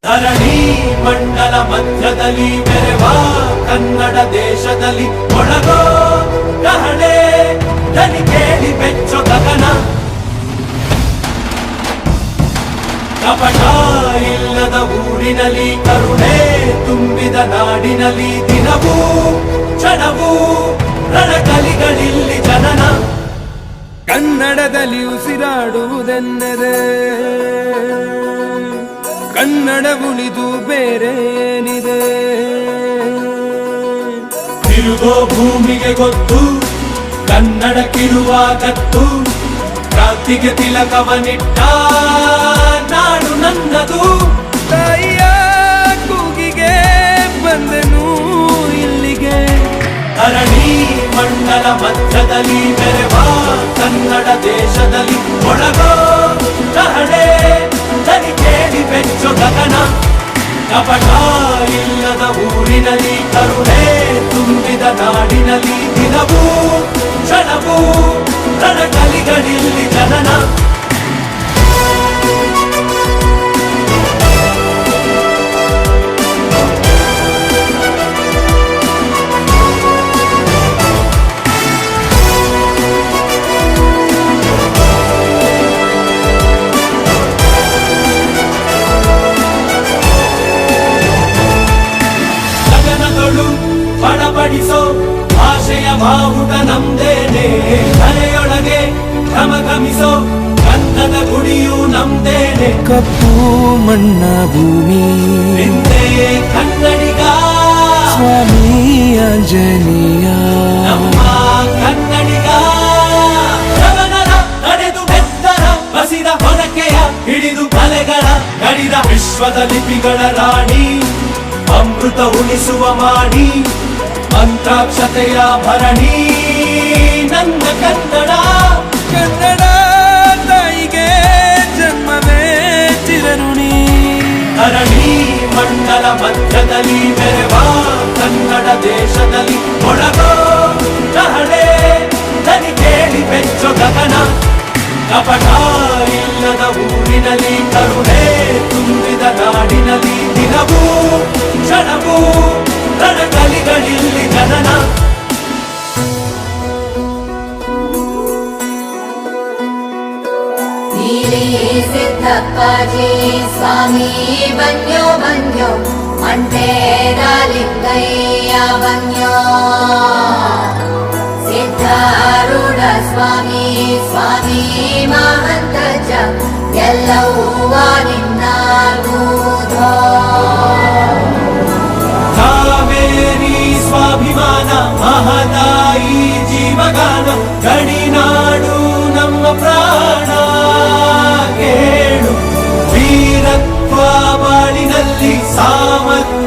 ಧರಣಿ ಮಂಡಲ ಮಧ್ಯದಲ್ಲಿ ಮೆರೆವ ಕನ್ನಡ ದೇಶದಲ್ಲಿ ಒಳಗೋ ಕಹಳೆ ದನಿ ಕೇಳಿ ಬೆಚ್ಚೋ ಗಗನ. ಕಪಟ ಇಲ್ಲದ ಊರಿನಲ್ಲಿ ಕರುಣೆ ತುಂಬಿದ ನಾಡಿನಲ್ಲಿ ದಿನವೂ ಕ್ಷಣವೂ ರಣಕಲಿಗಳಿಲ್ಲಿ ಜನನ. ಕನ್ನಡದಲ್ಲಿ ಉಸಿರಾಡುವುದೆಂದರೆ ಕನ್ನಡ ಉಳಿದು ಬೇರೇನಿದೆ. ತಿರುಗೋ ಭೂಮಿಗೆ ಗೊತ್ತು ಕನ್ನಡಕ್ಕಿರುವ ಗತ್ತು. ಕ್ರಾಂತಿಗೆ ತಿಲಕವನಿಟ್ಟ ನಾಡು ನನ್ನದು. ತಾಯಿಯ ಕೂಗಿಗೆ ಬಂದನು ಇಲ್ಲಿಗೆ. ಧರಣಿ ಮಂಡಲ ಮಧ್ಯದಲ್ಲಿ ಮೆರೆವ ಕನ್ನಡ ದೇಶದಲ್ಲಿ ಒಳಗೋ ಕಹಳೆ ದನಿ ಕೇಳಿ ಬೆಚ್ಚೋ ಗಗನ. ಕಪಟ ಇಲ್ಲದ ಊರಿನಲ್ಲಿ ಕರುಣೆ ತುಂಬಿದ ನಾಡಿನಲ್ಲಿ ದಿನವೂ ಕ್ಷಣವೂ ರಣಕಲಿಗಳಿಲ್ಲಿ ಜನನ. ಬಡಬಡಿಸೋ ಭಾಷೆಯ ಬಾವುಟ ನಮ್ದೇನೆ. ಕಲೆಯೊಳಗೆ ಘಮಘಮಿಸೋ ಗಂಧದ ಗುಡಿಯು ನಮ್ದೇನೆ. ಕಪ್ಪು ಮಣ್ಣ ಭೂಮಿ ನಿಂದೆ ಕನ್ನಡಿಗ ಸ್ವಾಮಿ ಆಂಜನೇಯ. ನಮ್ಮ ಕನ್ನಡಿಗ ಜಗನರ ನಡೆದು ಬೆತ್ತರ ಬಸಿದ ಹೊರಕೆಯ ಹಿಡಿದು ಕಲೆಗಳ ಗಡಿದ ವಿಶ್ವದ ಲಿಪಿಗಳ ರಾಣಿ. ಅಮೃತ ಉಳಿಸುವ ಮಾಡಿ ಮಂತ್ರಾಕ್ಷತೆಯ ಭರಣಿ ನನ್ನ ಕನ್ನಡ. ಕನ್ನಡ ತಾಯಿಗೆ ಜನ್ಮವೇ ಚಿರಋಣಿ. ಧರಣಿ ಮಂಡಲ ಮಧ್ಯದಲ್ಲಿ ಮೆರೆವ ಕನ್ನಡ ದೇಶದಲ್ಲಿ ಒಳಗೋ ಕಹಳೆ ದನಿ ಕೇಳಿ ಬೆಚ್ಚೋ ಗಗನ. ಕಪಟ ಇಲ್ಲದ ಊರಿನಲ್ಲಿ ಕರುಣೆ ತುಂಬಿದ ನಾಡಿನಲ್ಲಿ ದಿನವೂ ಕ್ಷಣವೂ ರಣಕಲಿಗಳಿಲ್ಲಿ ಜನನ. ಸಿದ್ದಪ್ಪಾಜಿ ಸ್ವಾಮಿ ಬನ್ಯೋ ಬನ್ಯೋ ಮಂಟೇರ ಲಿಂಗಯ್ಯ ಬನ್ಯೋ. ಸಿದ್ಧಾರೂಢ ಸ್ವಾಮಿ ಸ್ವಾಮಿ ಮಹಂತಜ ಎಲ್ಲವೂ ನಿನ್ನ ಬೂಧೋ. ಕಾವೇರಿ ಸ್ವಾಭಿಮಾನ ಮಹದಾಯಿ ಜೀವಗಾನ ಗಡಿನಾಡು ನಮ್ಮ ಪ್ರಾಣ. ಕೇಳು ವೀರತ್ವ ಬಾಳಿನಲ್ಲಿ ಸಾಮರ್ಥ್ಯ